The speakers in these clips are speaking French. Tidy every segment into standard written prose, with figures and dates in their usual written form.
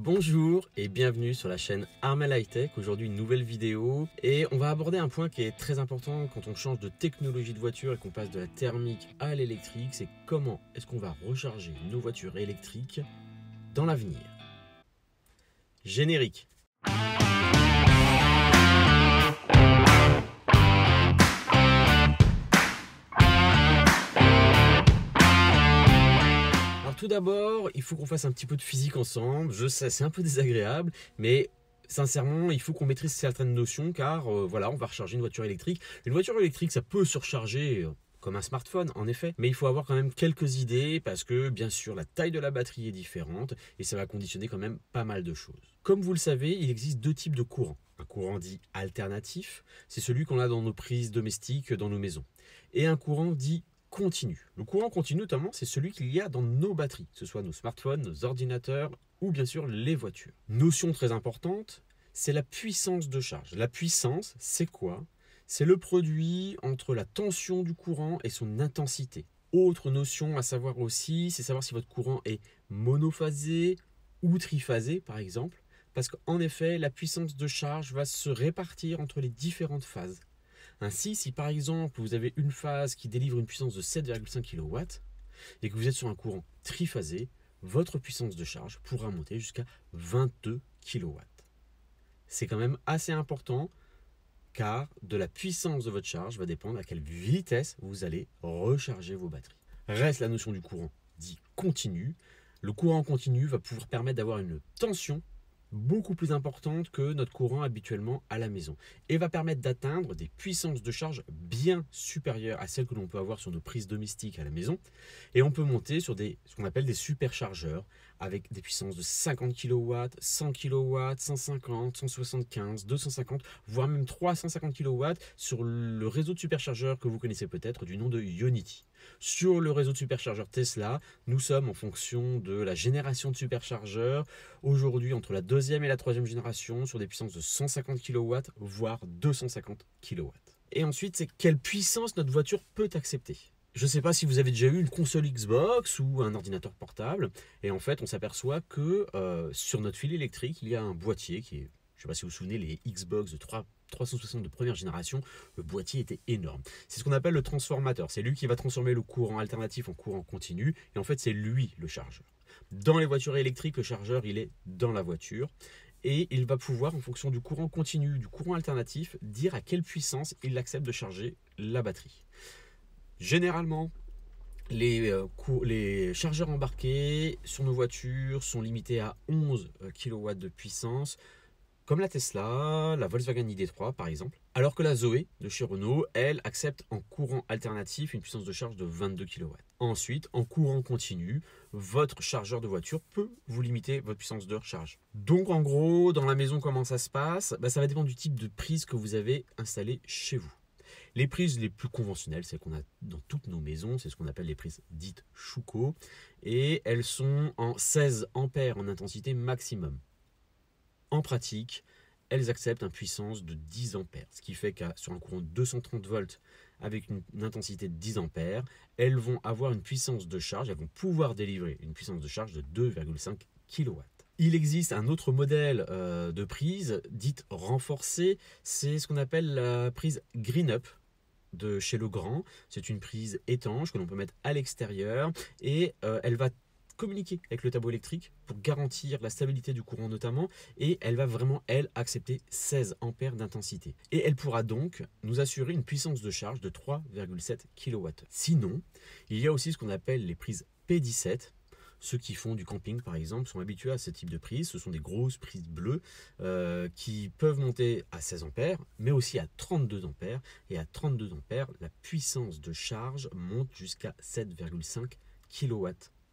Bonjour et bienvenue sur la chaîne Armel High Tech. Aujourd'hui une nouvelle vidéo et on va aborder un point qui est très important quand on change de technologie de voiture et qu'on passe de la thermique à l'électrique, c'est comment est-ce qu'on va recharger nos voitures électriques dans l'avenir. Générique. Tout d'abord, il faut qu'on fasse un petit peu de physique ensemble. Je sais, c'est un peu désagréable, mais sincèrement, il faut qu'on maîtrise certaines notions car voilà, on va recharger une voiture électrique. Une voiture électrique, ça peut surcharger comme un smartphone, en effet. Mais il faut avoir quand même quelques idées parce que, bien sûr, la taille de la batterie est différente et ça va conditionner quand même pas mal de choses. Comme vous le savez, il existe deux types de courants. Un courant dit alternatif, c'est celui qu'on a dans nos prises domestiques, dans nos maisons. Et un courant dit continu. Le courant continu, notamment, c'est celui qu'il y a dans nos batteries, que ce soit nos smartphones, nos ordinateurs ou bien sûr les voitures. Notion très importante, c'est la puissance de charge. La puissance, c'est quoi? C'est le produit entre la tension du courant et son intensité. Autre notion à savoir aussi, c'est savoir si votre courant est monophasé ou triphasé, par exemple, parce qu'en effet, la puissance de charge va se répartir entre les différentes phases. Ainsi, si par exemple vous avez une phase qui délivre une puissance de 7,5 kW et que vous êtes sur un courant triphasé, votre puissance de charge pourra monter jusqu'à 22 kW. C'est quand même assez important car de la puissance de votre charge va dépendre à quelle vitesse vous allez recharger vos batteries. Reste la notion du courant dit continu. Le courant continu va pouvoir permettre d'avoir une tension beaucoup plus importante que notre courant habituellement à la maison et va permettre d'atteindre des puissances de charge bien supérieures à celles que l'on peut avoir sur nos prises domestiques à la maison, et on peut monter sur ce qu'on appelle des superchargeurs avec des puissances de 50 kW, 100 kW, 150, 175, 250, voire même 350 kW sur le réseau de superchargeurs que vous connaissez peut-être du nom de Ionity. Sur le réseau de superchargeurs Tesla, nous sommes en fonction de la génération de superchargeurs aujourd'hui entre la deuxième et la troisième génération sur des puissances de 150 kW voire 250 kW. Et ensuite, c'est quelle puissance notre voiture peut accepter. Je ne sais pas si vous avez déjà eu une console Xbox ou un ordinateur portable, et en fait on s'aperçoit que sur notre fil électrique il y a un boîtier qui est, je ne sais pas si vous vous souvenez, les Xbox de 360 de première génération, le boîtier était énorme. C'est ce qu'on appelle le transformateur. C'est lui qui va transformer le courant alternatif en courant continu. Et en fait, c'est lui le chargeur. Dans les voitures électriques, le chargeur, il est dans la voiture. Et il va pouvoir, en fonction du courant continu, du courant alternatif, dire à quelle puissance il accepte de charger la batterie. Généralement, les chargeurs embarqués sur nos voitures sont limités à 11 kW de puissance, comme la Tesla, la Volkswagen ID.3 par exemple, alors que la Zoé de chez Renault, elle, accepte en courant alternatif une puissance de charge de 22 kW. Ensuite, en courant continu, votre chargeur de voiture peut vous limiter votre puissance de recharge. Donc en gros, dans la maison, comment ça se passe? Ça va dépendre du type de prise que vous avez installée chez vous. Les prises les plus conventionnelles, celles qu'on a dans toutes nos maisons, c'est ce qu'on appelle les prises dites Schuko, et elles sont en 16 ampères en intensité maximum. En pratique, elles acceptent une puissance de 10 ampères, ce qui fait que sur un courant de 230 volts avec une intensité de 10 ampères, elles vont avoir une puissance de charge, elles vont pouvoir délivrer une puissance de charge de 2,5 kW. Il existe un autre modèle de prise dite renforcée, c'est ce qu'on appelle la prise Green Up de chez Legrand. C'est une prise étanche que l'on peut mettre à l'extérieur et elle va communiquer avec le tableau électrique pour garantir la stabilité du courant notamment, et elle va vraiment, elle, accepter 16 ampères d'intensité. Et elle pourra donc nous assurer une puissance de charge de 3,7 kW. Sinon, il y a aussi ce qu'on appelle les prises P17. Ceux qui font du camping, par exemple, sont habitués à ce type de prise. Ce sont des grosses prises bleues qui peuvent monter à 16 ampères, mais aussi à 32 ampères. Et à 32 ampères, la puissance de charge monte jusqu'à 7,5 kW.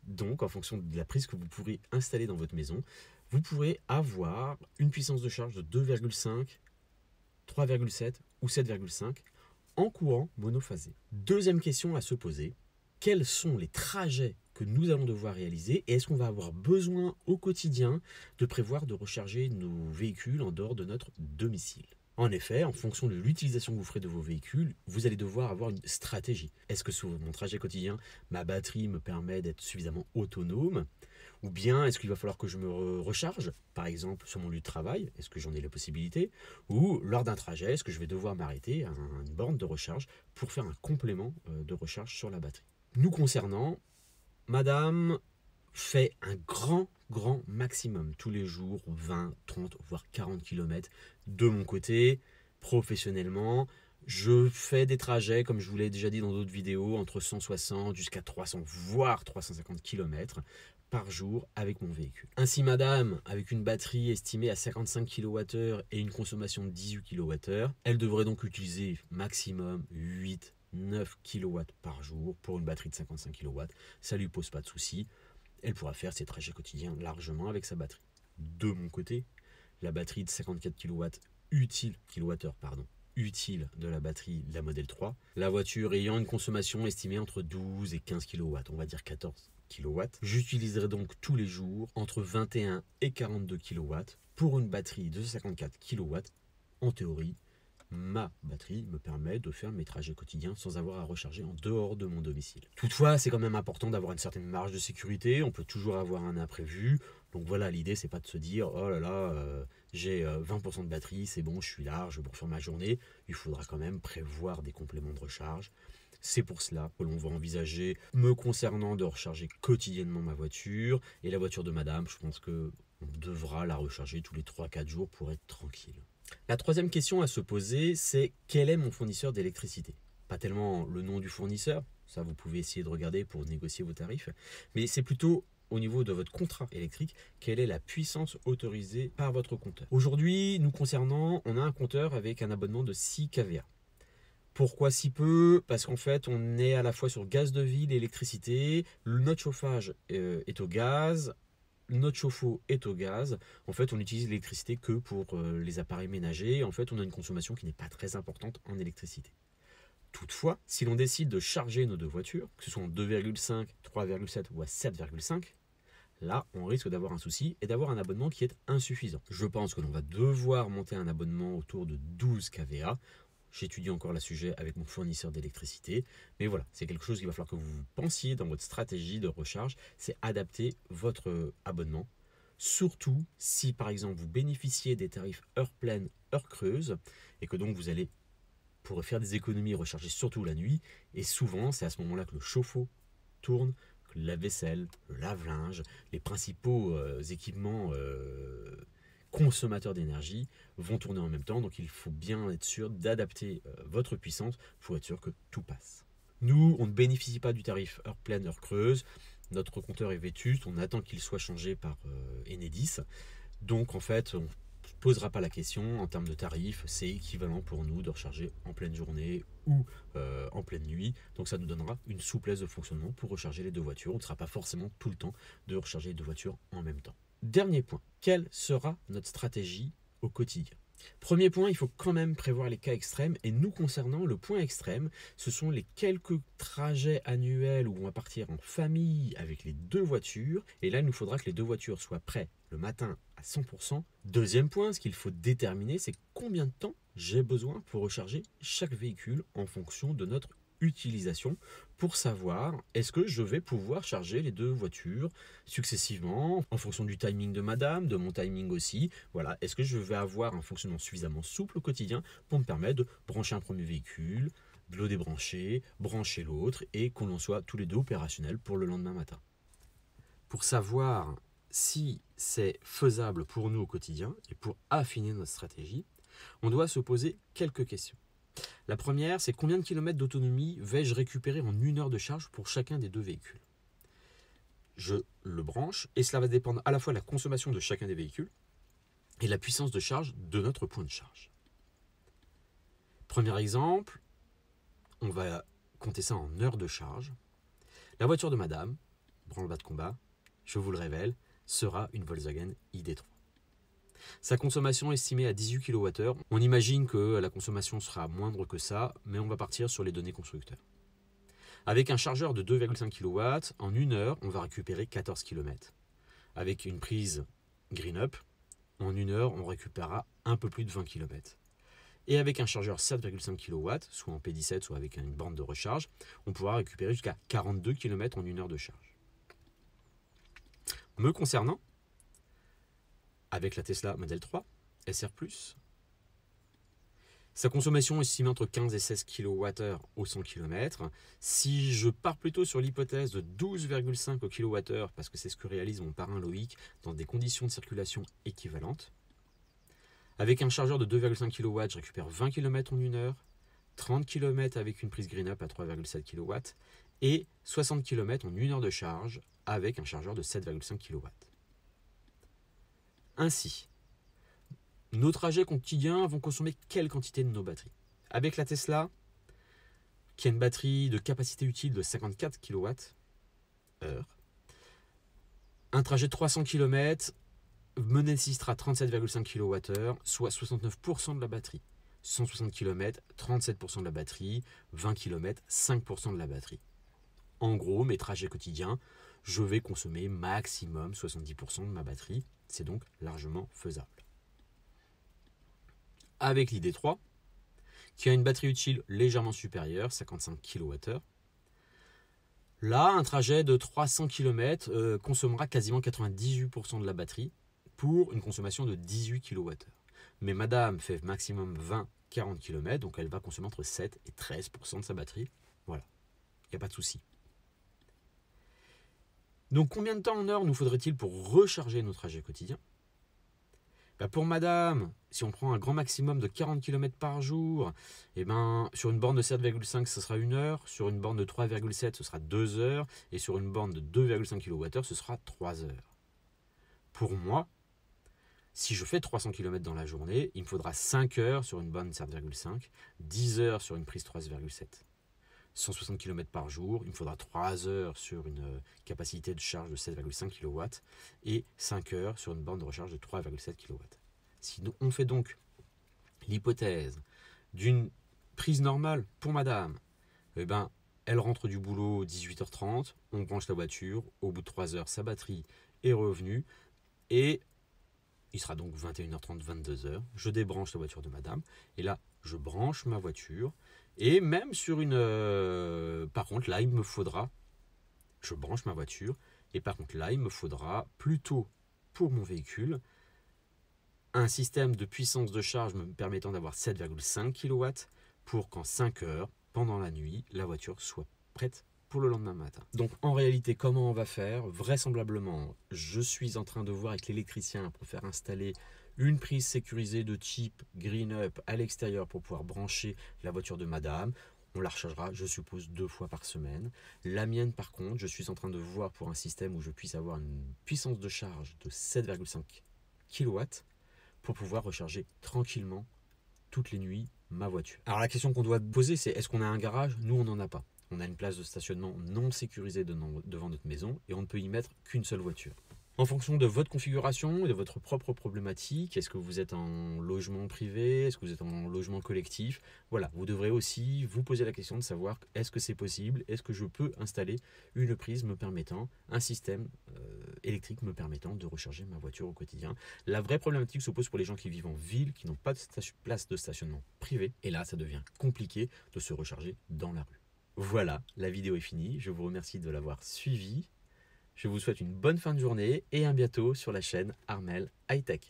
Donc, en fonction de la prise que vous pourrez installer dans votre maison, vous pourrez avoir une puissance de charge de 2,5, 3,7 ou 7,5 en courant monophasé. Deuxième question à se poser, quels sont les trajets que nous allons devoir réaliser et est-ce qu'on va avoir besoin au quotidien de prévoir de recharger nos véhicules en dehors de notre domicile? En effet, en fonction de l'utilisation que vous ferez de vos véhicules, vous allez devoir avoir une stratégie. Est-ce que sur mon trajet quotidien, ma batterie me permet d'être suffisamment autonome? Ou bien est-ce qu'il va falloir que je me recharge, par exemple sur mon lieu de travail, est-ce que j'en ai la possibilité, ou lors d'un trajet, est-ce que je vais devoir m'arrêter à une borne de recharge pour faire un complément de recharge sur la batterie. Nous concernant, madame fait un grand maximum tous les jours, 20, 30, voire 40 km de mon côté, professionnellement. Je fais des trajets, comme je vous l'ai déjà dit dans d'autres vidéos, entre 160 jusqu'à 300, voire 350 km par jour avec mon véhicule. Ainsi, madame, avec une batterie estimée à 55 kWh et une consommation de 18 kWh, elle devrait donc utiliser maximum 8 9 kW par jour pour une batterie de 55 kW. Ça ne lui pose pas de souci. Elle pourra faire ses trajets quotidiens largement avec sa batterie. De mon côté, la batterie de 54 kW utile de la batterie de la Model 3, la voiture ayant une consommation estimée entre 12 et 15 kW, on va dire 14 kW, j'utiliserai donc tous les jours entre 21 et 42 kW pour une batterie de 54 kW. En théorie, ma batterie me permet de faire mes trajets quotidiens sans avoir à recharger en dehors de mon domicile. Toutefois, c'est quand même important d'avoir une certaine marge de sécurité, on peut toujours avoir un imprévu. Donc voilà, l'idée c'est pas de se dire oh là là, j'ai 20% de batterie, c'est bon, je suis large pour faire ma journée. Il faudra quand même prévoir des compléments de recharge. C'est pour cela que l'on va envisager, me concernant, de recharger quotidiennement ma voiture. Et la voiture de madame, je pense que on devra la recharger tous les 3-4 jours pour être tranquille. La troisième question à se poser, c'est quel est mon fournisseur d'électricité? Pas tellement le nom du fournisseur, ça vous pouvez essayer de regarder pour négocier vos tarifs, mais c'est plutôt au niveau de votre contrat électrique, quelle est la puissance autorisée par votre compteur. Aujourd'hui, nous concernant, on a un compteur avec un abonnement de 6 kVA. Pourquoi si peu? Parce qu'en fait, on est à la fois sur gaz de ville et électricité, notre chauffage est au gaz, notre chauffe-eau est au gaz. En fait, on n'utilise l'électricité que pour les appareils ménagers. En fait, on a une consommation qui n'est pas très importante en électricité. Toutefois, si l'on décide de charger nos deux voitures, que ce soit en 2,5, 3,7 ou à 7,5, là, on risque d'avoir un souci et d'avoir un abonnement qui est insuffisant. Je pense que l'on va devoir monter un abonnement autour de 12 kVA. J'étudie encore le sujet avec mon fournisseur d'électricité. Mais voilà, c'est quelque chose qu'il va falloir que vous pensiez dans votre stratégie de recharge. C'est adapter votre abonnement. Surtout si par exemple vous bénéficiez des tarifs heure pleine, heure creuse. Et que donc vous allez, pour faire des économies, recharger surtout la nuit. Et souvent, c'est à ce moment-là que le chauffe-eau tourne, que le lave-vaisselle, le lave-linge, les principaux équipements consommateurs d'énergie vont tourner en même temps, donc il faut bien être sûr d'adapter votre puissance pour être sûr que tout passe. Nous, on ne bénéficie pas du tarif heure pleine, heure creuse, notre compteur est vétuste, on attend qu'il soit changé par Enedis, donc en fait on ne posera pas la question en termes de tarifs, c'est équivalent pour nous de recharger en pleine journée ou en pleine nuit, donc ça nous donnera une souplesse de fonctionnement pour recharger les deux voitures, on ne sera pas forcément tout le temps de recharger les deux voitures en même temps. Dernier point, quelle sera notre stratégie au quotidien? Premier point, il faut quand même prévoir les cas extrêmes et nous concernant, le point extrême, ce sont les quelques trajets annuels où on va partir en famille avec les deux voitures et là il nous faudra que les deux voitures soient prêtes le matin à 100%. Deuxième point, ce qu'il faut déterminer, c'est combien de temps j'ai besoin pour recharger chaque véhicule en fonction de notre utilisation pour savoir est-ce que je vais pouvoir charger les deux voitures successivement en fonction du timing de madame, de mon timing aussi. Voilà, est-ce que je vais avoir un fonctionnement suffisamment souple au quotidien pour me permettre de brancher un premier véhicule, de le débrancher, brancher l'autre et qu'on en soit tous les deux opérationnels pour le lendemain matin. Pour savoir si c'est faisable pour nous au quotidien et pour affiner notre stratégie, on doit se poser quelques questions. La première, c'est combien de kilomètres d'autonomie vais-je récupérer en 1 heure de charge pour chacun des deux véhicules? Je le branche et cela va dépendre à la fois de la consommation de chacun des véhicules et la puissance de charge de notre point de charge. Premier exemple, on va compter ça en heures de charge. La voiture de madame, branle-bas de combat, je vous le révèle, sera une Volkswagen ID.3. Sa consommation estimée à 18 kWh, on imagine que la consommation sera moindre que ça, mais on va partir sur les données constructeurs. Avec un chargeur de 2,5 kW, en 1 heure, on va récupérer 14 km. Avec une prise GreenUp, en 1 heure, on récupérera un peu plus de 20 km. Et avec un chargeur 7,5 kW, soit en P17, soit avec une borne de recharge, on pourra récupérer jusqu'à 42 km en 1 heure de charge. Me concernant, avec la Tesla Model 3 SR+, sa consommation est estimée entre 15 et 16 kWh au 100 km. Si je pars plutôt sur l'hypothèse de 12,5 kWh, parce que c'est ce que réalise mon parrain Loïc dans des conditions de circulation équivalentes, avec un chargeur de 2,5 kW, je récupère 20 km en 1 heure, 30 km avec une prise Green-Up à 3,7 kW et 60 km en 1 heure de charge avec un chargeur de 7,5 kW. Ainsi, nos trajets quotidiens vont consommer quelle quantité de nos batteries? Avec la Tesla, qui a une batterie de capacité utile de 54 kWh, un trajet de 300 km me nécessitera 37,5 kWh, soit 69% de la batterie. 160 km, 37% de la batterie, 20 km, 5% de la batterie. En gros, mes trajets quotidiens, je vais consommer maximum 70% de ma batterie. C'est donc largement faisable. Avec l'ID3, qui a une batterie utile légèrement supérieure, 55 kWh, là, un trajet de 300 km consommera quasiment 98% de la batterie pour une consommation de 18 kWh. Mais madame fait maximum 20-40 km, donc elle va consommer entre 7 et 13% de sa batterie. Voilà, il n'y a pas de souci. Donc combien de temps en heure nous faudrait-il pour recharger nos trajets quotidiens? Pour madame, si on prend un grand maximum de 40 km par jour, sur une borne de 7,5 ce sera 1 heure, sur une borne de 3,7 ce sera 2 heures, et sur une borne de 2,5 kWh ce sera 3 heures. Pour moi, si je fais 300 km dans la journée, il me faudra 5 heures sur une borne 7,5, 10 heures sur une prise 3,7. 160 km par jour, il me faudra 3 heures sur une capacité de charge de 7,5 kW et 5 heures sur une borne de recharge de 3,7 kW. Si on fait donc l'hypothèse d'une prise normale pour madame, elle rentre du boulot 18h30, on branche la voiture, au bout de 3 heures, sa batterie est revenue et il sera donc 21h30, 22h, je débranche la voiture de madame et là, je branche ma voiture. Et même sur une... par contre, là, il me faudra... Je branche ma voiture. Et par contre, là, il me faudra plutôt, pour mon véhicule, un système de puissance de charge me permettant d'avoir 7,5 kW pour qu'en 5 heures, pendant la nuit, la voiture soit prête pour le lendemain matin. Donc, en réalité, comment on va faire? Vraisemblablement, je suis en train de voir avec l'électricien pour faire installer une prise sécurisée de type Green-Up à l'extérieur pour pouvoir brancher la voiture de madame. On la rechargera, je suppose, 2 fois par semaine. La mienne, par contre, je suis en train de voir pour un système où je puisse avoir une puissance de charge de 7,5 kW pour pouvoir recharger tranquillement toutes les nuits ma voiture. Alors la question qu'on doit poser, c'est est-ce qu'on a un garage? Nous, on n'en a pas. On a une place de stationnement non sécurisée devant notre maison et on ne peut y mettre qu'une seule voiture. En fonction de votre configuration et de votre propre problématique, est-ce que vous êtes en logement privé, est-ce que vous êtes en logement collectif? Voilà, vous devrez aussi vous poser la question de savoir est-ce que c'est possible, est-ce que je peux installer une prise me permettant, un système électrique me permettant de recharger ma voiture au quotidien. La vraie problématique se pose pour les gens qui vivent en ville, qui n'ont pas de place de stationnement privé. Et là, ça devient compliqué de se recharger dans la rue. Voilà, la vidéo est finie. Je vous remercie de l'avoir suivie. Je vous souhaite une bonne fin de journée et à bientôt sur la chaîne Armel High Tech.